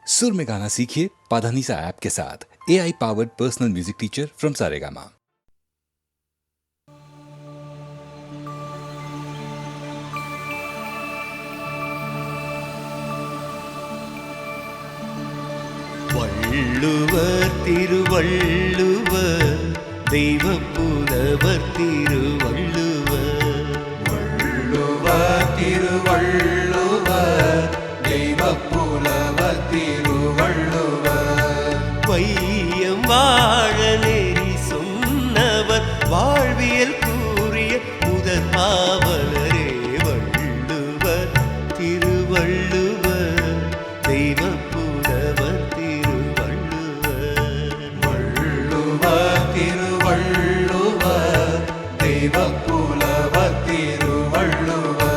सुर में गाना सीखिए पाधानीसा ऐप के साथ। AI powered personal music teacher from Saregama. Valluvar Thiruvalluvar தெய்வப்புலவர் திருவள்ளுவர். வள்ளுவர் திருவள்ளுவர் தெய்வப்புலவர் திருவள்ளுவர். வையம் வாழ நெறி சொன்னவர் வாழ்வியல் கூறிய முதற் பாவலரே வள்ளுவர் திருவள்ளுவர் தெய்வப்புலவர் திருவள்ளுவர். வள்ளுவர் திருவள்ளுவர் தெய்வப்புலவர் திருவள்ளுவர்.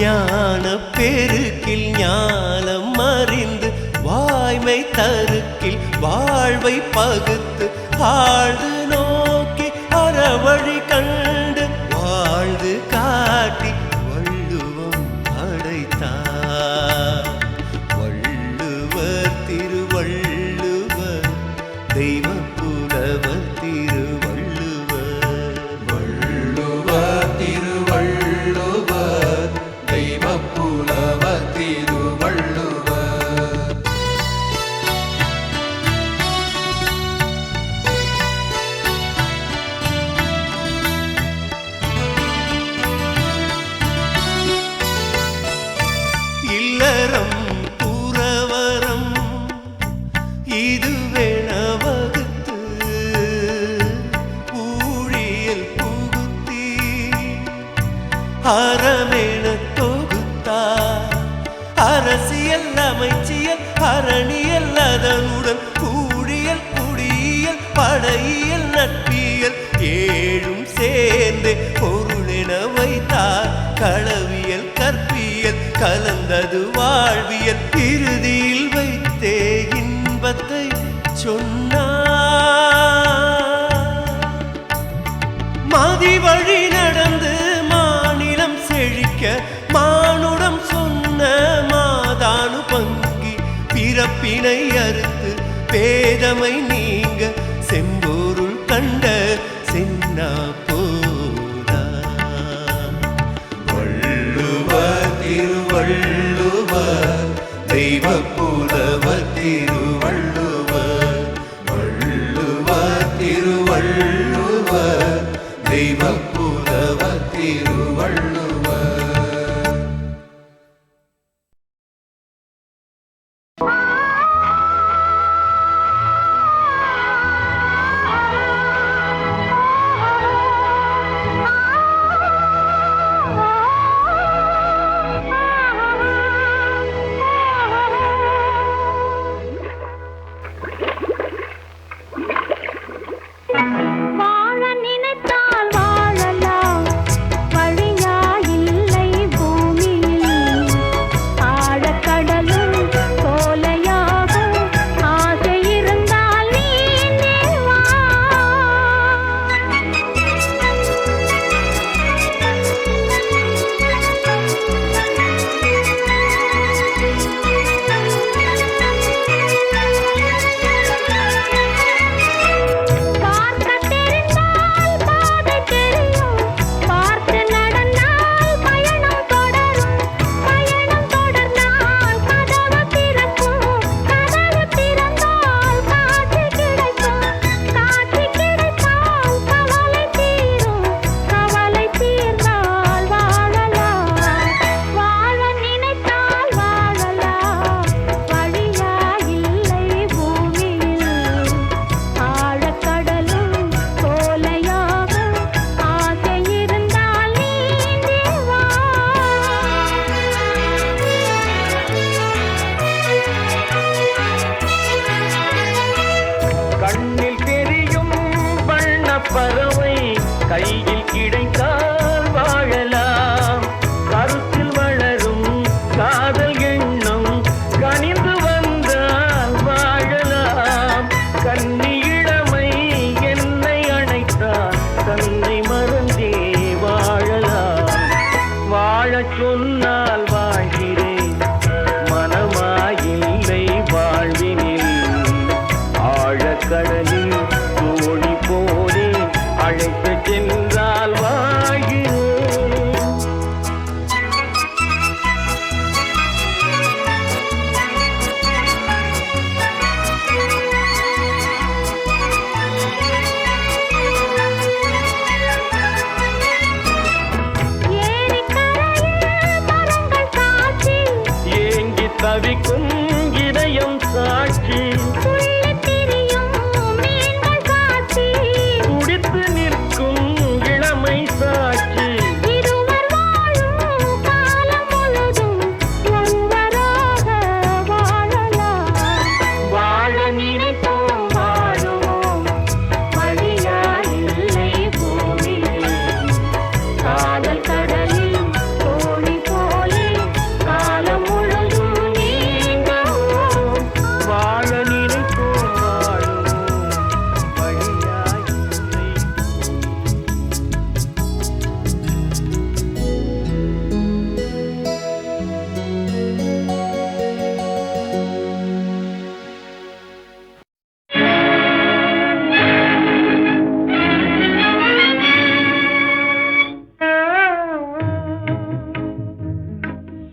ஞான பெருக்கில் ஞானம் அறிந்து வாய்மை தருக்கில் வாழ்வை பகுத்து ஆழ்ந்து நோக்கி அறவழி கண்டு வாழ்ந்து காட்டி வள்ளுவம் படைத்தார். வள்ளுவர் திருவள்ளுவர் தெய்வப்புலவர் திருவள்ளுவர். வள்ளுவர் திருவள்ளுவர் தெய்வப்புலவர் திருவள்ளுவர். இல்லறம் துறவறம் இதுவென வகுத்து ஊழியல் புகுத்தி அறமென தொகுத்தார். அரசியல் அமைச்சியல் அரணியல் அதனுடன் கூடியல் குடியியல் படையியல் நட்பியல் ஏழும் சேர்ந்து பொருளென வைத்தார். களவியல் கற்பியல் கலந்தது வாழ்வியல் இறுதியில் வைத்தே இன்பத்தை சொன்னார். மதி வழி நடந்து மாநிலம் செழிக்க மானுடம் சொன்ன மாதானு பங்கி பிறப்பினை அறுத்து பேதமை நீங்க செம்பொருள் கண்ட சென்னா போதா. வள்ளுவர் திருவள்ளுவர் தெய்வப்புலவர் திருவள்ளுவர். வள்ளுவர் திருவள்ளுவர் தெய்வப்புலவர் திருவள்ளுவர். வாழ நினைத்தால் வாழலாம், வழியா இல்லை பூமியில். ஆழக்கடலும் சோலையாகும், ஆசை இருந்தால் நீந்தே வா. பார்க்க தெரிந்தால் பாதை தெரியும், பார்த்து நடந்தால் பயணம் தொடரும். பயணம் தொடர்ந்தால் கதவு திறக்கும், கதவு திறந்தால் காட்சி கிடைக்கும். காட்சி கிடைத்தால் கவலை தீரும், கவலை தீர்ந்தால் வாழலாம். வாழ நினைத்தால் வாழலாம், வழியா இல்லை பூமியில். ஆழக்கடலும் சோலையாகும், ஆசை இருந்தால் நீந்தே வா. கண்ணில் தெரியும் வண்ணப் பறவை கையில் கிடைத்தால் வாழலாம். கருத்தில் வளரும் காதல் எண்ணம் கனிந்து வந்தால் வாழலாம். கன்னி இளமை என்னை அணைத்தால் தன்னை மறந்தே வாழலாம். வாழச் சொன்னால் வாழ்கிறேன், மனமாயில்லை இதயம் சாட்சி துள்ளித் திரியும் மீன்கள் சாட்சி துடித்து நிற்கும் இளமை சாட்சி இருவர் வாழும் காலம் முழுதும் ஒருவராக வாழலாம் வாழ நினைப்போம் வாழுவோம் வழியாயில்லை பூமியில் காதல் கடலில் தோணி போலே காலம் முழுதும் நீந்துவோம் வாழ நினைப்போம் வாழுவோம் வழியாய் இல்லை.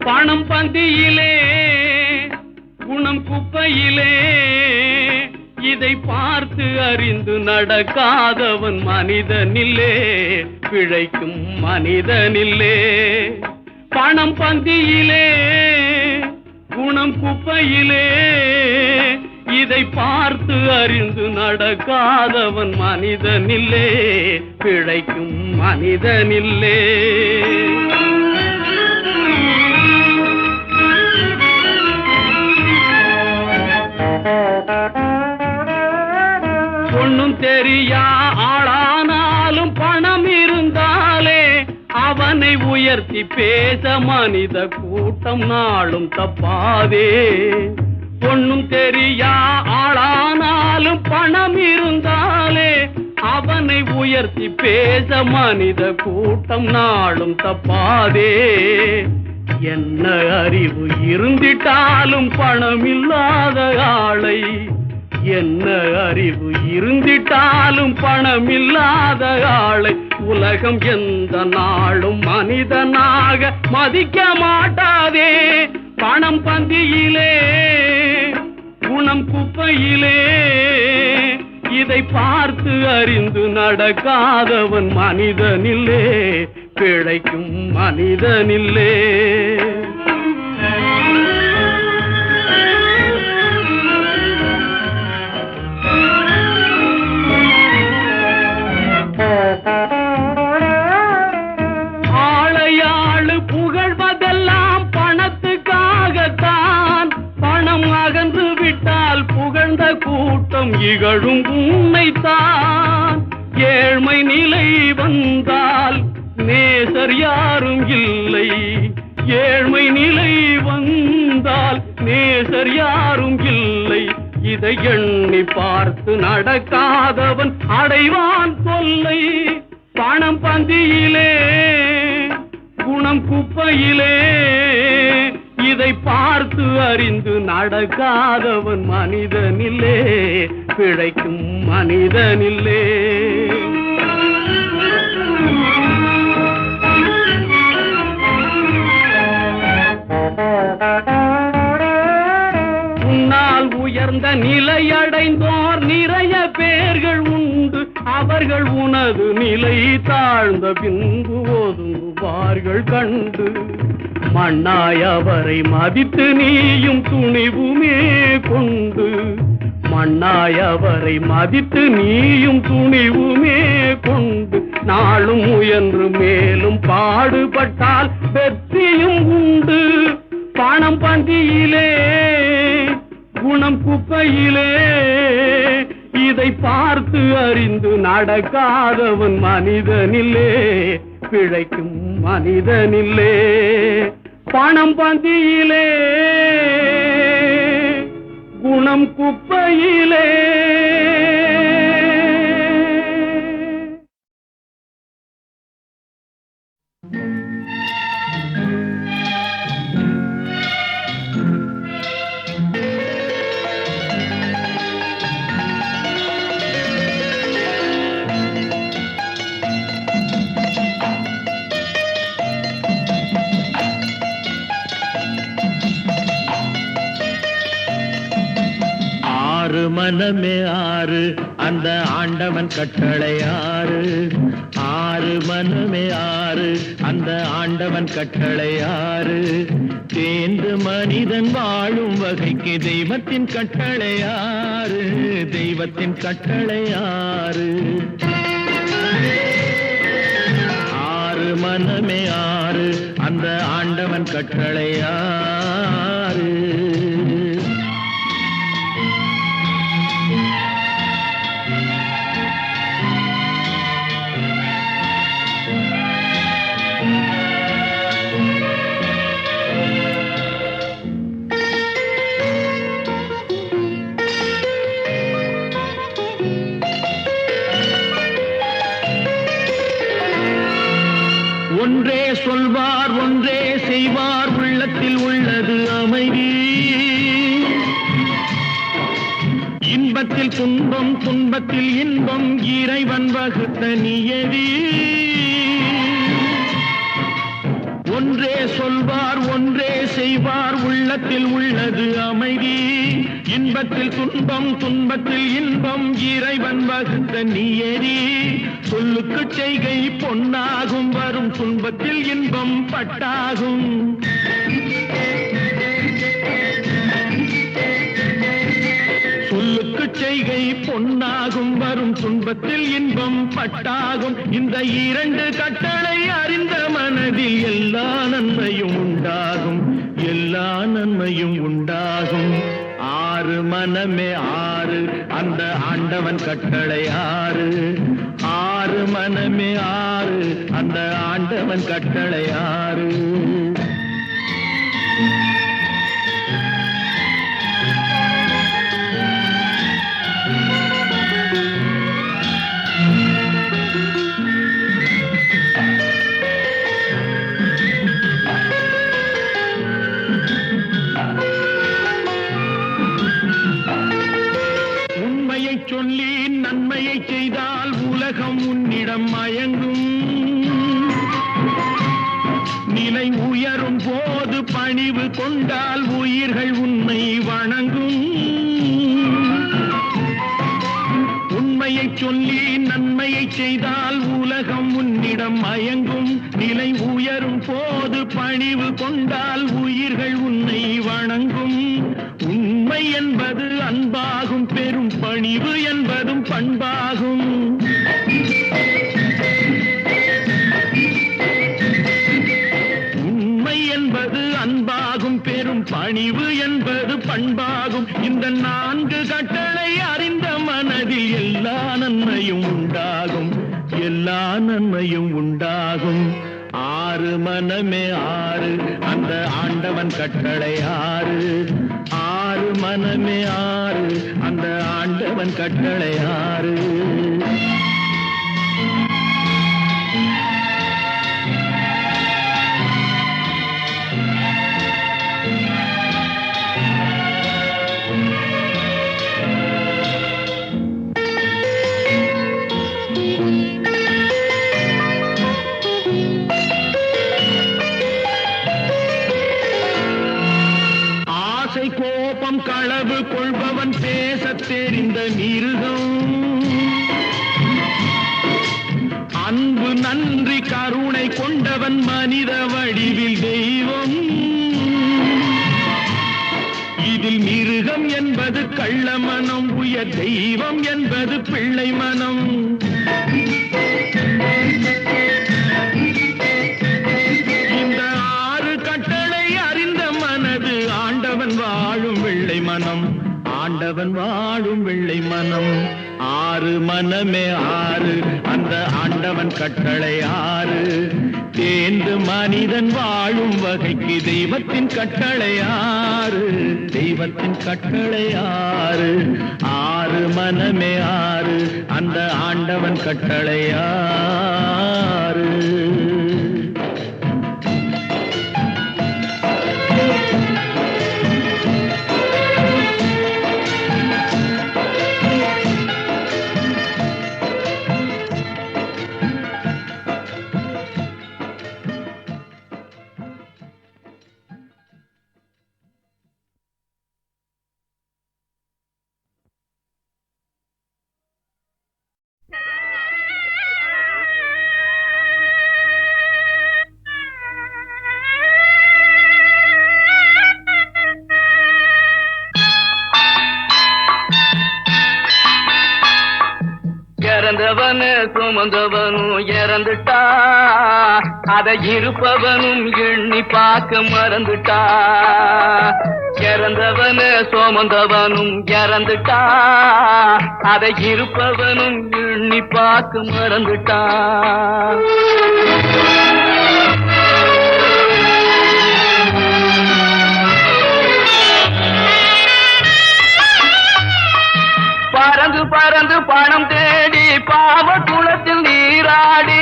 பணம் பந்தியிலே குணம் குப்பையிலே இதை பார்த்து அறிந்து நடக்காதவன் மனிதனில்லே பிழைக்கும் மனிதனில்லே பணம் பந்தியிலே குணம் குப்பையிலே இதை பார்த்து அறிந்து நடக்காதவன் மனிதனில்லே பிழைக்கும் மனிதனில்லே ஒண்ணும் தெரியா ஆளானாலும் பணம் இருந்தாலே அவனை உயர்த்தி பேச மனித கூட்டம் நாளும் தப்பாதே ஒண்ணும் தெரியா ஆளானாலும் பணம் இருந்தாலே அவனை உயர்த்தி பேச மனித கூட்டம் நாளும் தப்பாதே என்ன அறிவு இருந்திட்டாலும் பணம் இல்லாத ஆளை என்ன அறிவு இருந்திட்டாலும் பணம் இல்லாத ஆளை உலகம் எந்த நாளும் மனிதனாக மதிக்க மாட்டாதே பணம் பந்தியிலே குணம் குப்பையிலே இதை பார்த்து அறிந்து நடக்காதவன் மனிதனில்லே பிழைக்கும் மனிதனில்லே ஆளையாளு புகழ்வதெல்லாம் பணத்துக்காகத்தான் பணம் அகன்று விட்டால் புகழ்ந்த கூட்டம் இகழும் உண்மைத்தான் ஏழ்மை நிலை வந்தால் நேசர் யாரும் இல்லை ஏழ்மை நிலை வந்தால் நேசர் யாரும் இல்லை இதை எண்ணி பார்த்து நடக்காதவன் அடைவான் தொல்லை பணம் பந்தியிலே குணம் குப்பையிலே இதை பார்த்து அறிந்து நடக்காதவன் மனிதனில்லே பிழைக்கும் மனிதனில்லே உன்னால் உயர்ந்த நிலையடைந்தோர் நிறைய பேர்கள் உண்டு அவர்கள் உனது நிலை தாழ்ந்த பின்பு ஒதுங்குவார்கள் கண்டு மண்ணாய் அவரை மதித்து நீயும் துணிவுமே கொண்டு மண்ணாய் அவரை மதித்து நீயும் துணிவுமே கொண்டு நாளும் முயன்று மேலும் பாடுபட்டால் வெற்றியும் உண்டு பணம் பந்தியிலே குணம் குப்பையிலே இதை பார்த்து அறிந்து நடக்காதவன் மனிதனில்லே பிழைக்கும் மனிதனில்லே பணம் பந்தியிலே குணம் குப்பையிலே மனமே ஆறு அந்த ஆண்டவன் கட்டளை ஆறு ஆறு மனமே ஆறு அந்த ஆண்டவன் கட்டளை ஆறு தேர்ந்து மனிதன் வாழும் வகைக்கு தெய்வத்தின் கட்டளை ஆறு தெய்வத்தின் கட்டளை ஆறு ஆறு மனமே ஆறு அந்த ஆண்டவன் கட்டளை ஆறு ஒன்றே சொல்வார் ஒன்றே செய்வார் உள்ளத்தில் உள்ளது அமைதி இன்பத்தில் துன்பம் துன்பத்தில் இன்பம் இறைவன் வகுத்த நியதி ஒன்றே சொல்வார் ஒன்றே செய்வார் உள்ளத்தில் உள்ளது அமைதி இன்பத்தில் துன்பம் துன்பத்தில் இன்பம் இறைவன் வகுத்த நியதி சொல்லுக்கு செய்கை பொன்னாகும் வரும் துன்பத்தில் இன்பம் பட்டாகும் சொல்லுக்கு செய்கை பொன்னாகும் வரும் துன்பத்தில் இன்பம் பட்டாகும் இந்த இரண்டு கட்டளை அறிந்த மனதில் எல்லா நன்மையும் உண்டாகும் எல்லா நன்மையும் உண்டாகும் ஆறு மனமே ஆறு அந்த ஆண்டவன் கட்டளை ஆறு ஆறு மனமே ஆறு அந்த ஆண்டவன் கட்டளை ஆறு சொல்லி நன்மையை செய்தால் உலகம் உன்னிடம் மயங்கும் நிலை உயரும் போது பணிவு கொண்டால் உயிர்கள் உன்னை வணங்கும் உண்மையை சொல்லி நன்மையை செய்தால் உலகம் உன்னிடம் மயங்கும் நிலை உயரும் போது பணிவு கொண்டால் உயிர்கள் உன்னை வணங்கும் உண்மை என்பது அன்பாகும் பெரும் பணிவு என்பதும் பண்பாகும் உண்மை என்பது அன்பாகும் பெரும் பணிவு என்பது பண்பாகும் இந்த நான்கு கட்டளை அறிந்த மனதில் எல்லா நன்மையும் உண்டாகும் எல்லா நன்மையும் உண்டாகும் ஆறு மனமே ஆறு அந்த ஆண்டவன் கட்டளை ஆறு ஆறு மனமே ஆறு அந்த ஆண்டவன் கட்டளை ஆறு கோபம் களவு கொள்பவன் பேசத் தெரிந்த மிருகம் அன்பு நன்றி கருணை கொண்டவன் மனித வடிவில் தெய்வம் இதில் மிருகம் என்பது கள்ள மனம் உயர் தெய்வம் என்பது பிள்ளை மனம் இந்த ஆறு கட்டளை அறிந்த மனது ஆண்டவன் வாழும் வெள்ளை மனம் ஆண்டவன் வாழும் வெள்ளை மனம் ஆறு மனமே ஆறு அந்த ஆண்டவன் கட்டளை ஆறு தேர்ந்து மனிதன் வாழும் வகைக்கு தெய்வத்தின் கட்டளை ஆறு தெய்வத்தின் கட்டளை ஆறு ஆறு மனமே ஆறு அந்த ஆண்டவன் கட்டளை ஆறு இறந்தவன சுமந்தவனும் இறந்துட்டா அதை இருப்பவனும் எண்ணி பார்க்க மறந்துட்டா இறந்தவன சுமந்தவனும் இறந்துட்டா அதை இருப்பவனும் எண்ணி பார்க்க மறந்துட்டா பறந்து பறந்து பணம் தேடி பாவ குளத்தில் நீராடி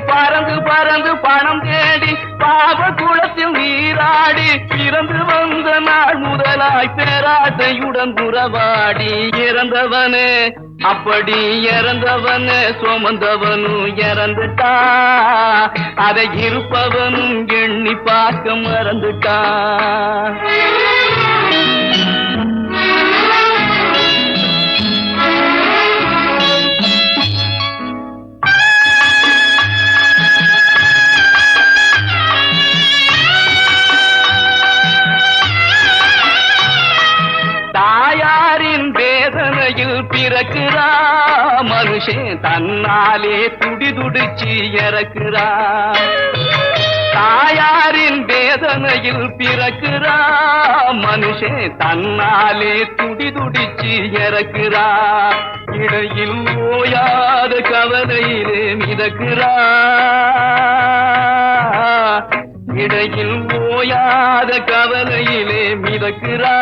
பறந்து பறந்து பணம் தேடி பாவ குளத்தில் நீராடி பிறந்து வந்த நாள் முதலாய் பேராசையுடன் உறவாடி இறந்தவனே அப்படி இறந்தவனே சுமந்தவனும் இறந்துட்டா அதை இருப்பவனும் எண்ணி பார்க்க மறந்துட்டா தாயாரின் வேதனையில் பிறக்கிறா மனுஷன் தன்னாலே துடிதுடிச்சு இறக்கிறா தாயாரின் வேதனையில் பிறக்கிறா மனுஷன் தன்னாலே துடிதுடிச்சு இறக்கிறா இடையில் ஓயாத கவலையிலே மிதக்கிறா இடையில் ஓயாத கவலையிலே மிதக்கிறா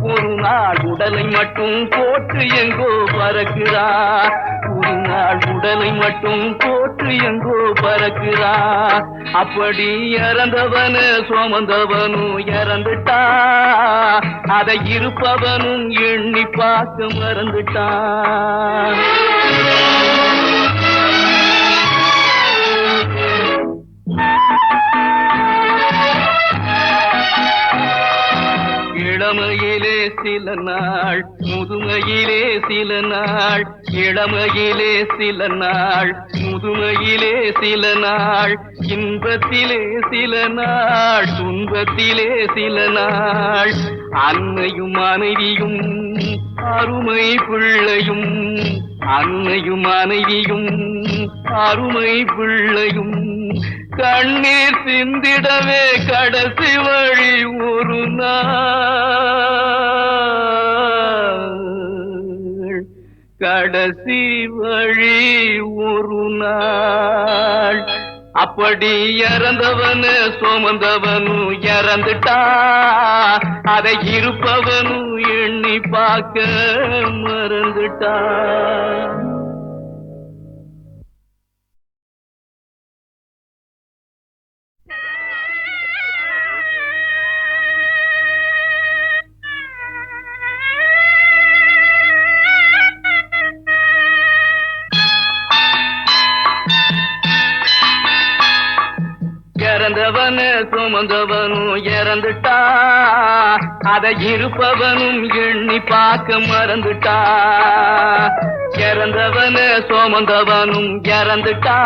ஒரு நாள் உடலை மட்டும் போட்டு எங்கோ பறக்கிறா ஒரு நாள் உடலை மட்டும் போட்டு எங்கோ பறக்கிறா அப்படி இறந்தவன சுமந்தவனும் இறந்துட்டா அதை இருப்பவனும் எண்ணி பார்க்க மறந்துட்டா இளமையிலே சில நாள் முதுமையிலே சில நாள் இளமையிலே சில நாள் முதுமையிலே சில நாள் இன்பத்திலே சில நாள் துன்பத்திலே சில நாள் அன்னையும் மனைவியும் அருமை பிள்ளையும் அன்னையும் மனைவியும் அருமை பிள்ளையும் கண்ணீர் சிந்திடவே கடைசி வழி ஒரு நாள் கடைசி வழி ஒரு நாள் அப்படி இறந்தவனு சுமந்தவனும் இறந்துட்டா அதை இருப்பவனும் எண்ணி பார்க்க மறந்துட்டா இறந்தவனு சுமந்தவனும் இறந்துட்டா அதை இருப்பவனும் எண்ணி பார்க்க மறந்துட்டா இறந்தவனு சுமந்தவனும் இறந்துட்டா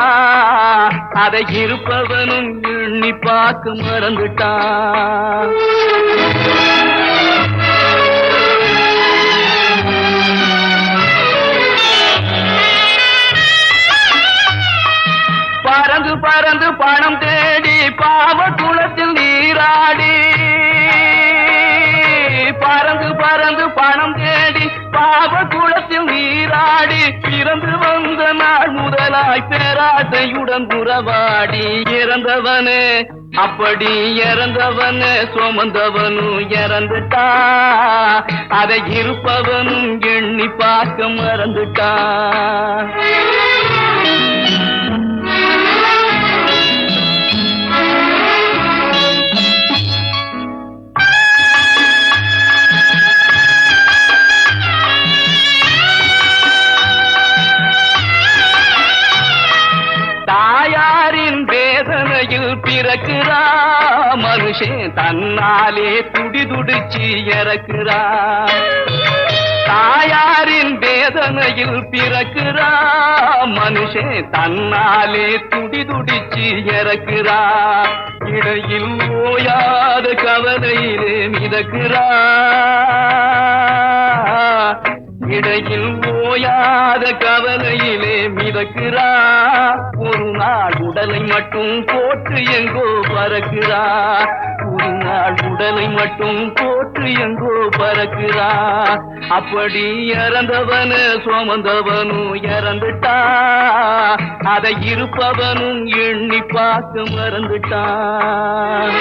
அதை இருப்பவனும் எண்ணி பார்க்க மறந்துட்டா பறந்து பறந்து பணம் தேடி பாவ குளத்தில் நீராடி பறந்து பறந்து பணம் தேடி பாவ குளத்தில் நீராடி பிறந்து வந்த நாள் முதலாய் பேராசையுடன் உறவாடி இறந்தவனே அப்படி இறந்தவனே சுமந்தவனும் இறந்துட்டா அதை இருப்பவனும் எண்ணி பார்க்க மறந்துட்டா தாயாரின் வேதனையில் பிறக்கிறா மனுஷன் தன்னாலே துடிதுடிச்சு இறக்கிறா தாயாரின் வேதனையில் பிறக்கிறா மனுஷன் தன்னாலே துடிதுடிச்சு இறக்கிறா இடையில் ஓயாத கவலையிலே மிதக்கிறா இடையில் ஓயாத கவலையிலே மிதக்கிறா ஒரு நாள் உடலை மட்டும் போட்டு எங்கோ பறக்கிறா ஒரு நாள் உடலை மட்டும் போட்டு எங்கோ பறக்கிறா அப்படி இறந்தவனு சுமந்தவனும் இறந்துட்டா அதை இருப்பவனும் எண்ணி பார்க்க மறந்துட்டான்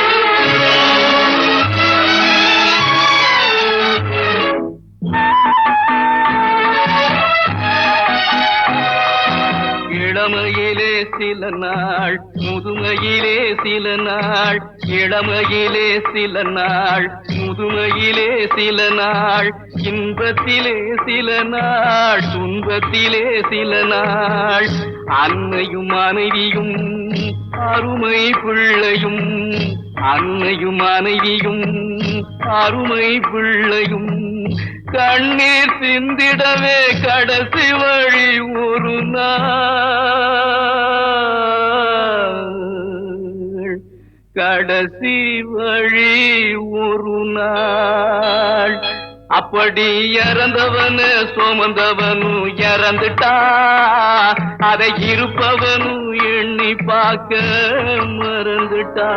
இளமையிலே சில நாள் முதுமையிலே சில நாள் இளமையிலே சில நாள் முதுமையிலே சில நாள் இன்பத்திலே சில நாள் துன்பத்திலே சில நாள் அன்னையும் மனைவியும் அருமை பிள்ளையும் அன்னையும் மனைவியும் அருமை பிள்ளையும் கண்ணீர் சிந்திடவே கடைசி வழி ஒரு நாள் கடைசி வழி ஒரு நாள் அப்படி இறந்தவனு சுமந்தவனும் இறந்துட்டா அதை இருப்பவனும் எண்ணி பார்க்க மறந்துட்டா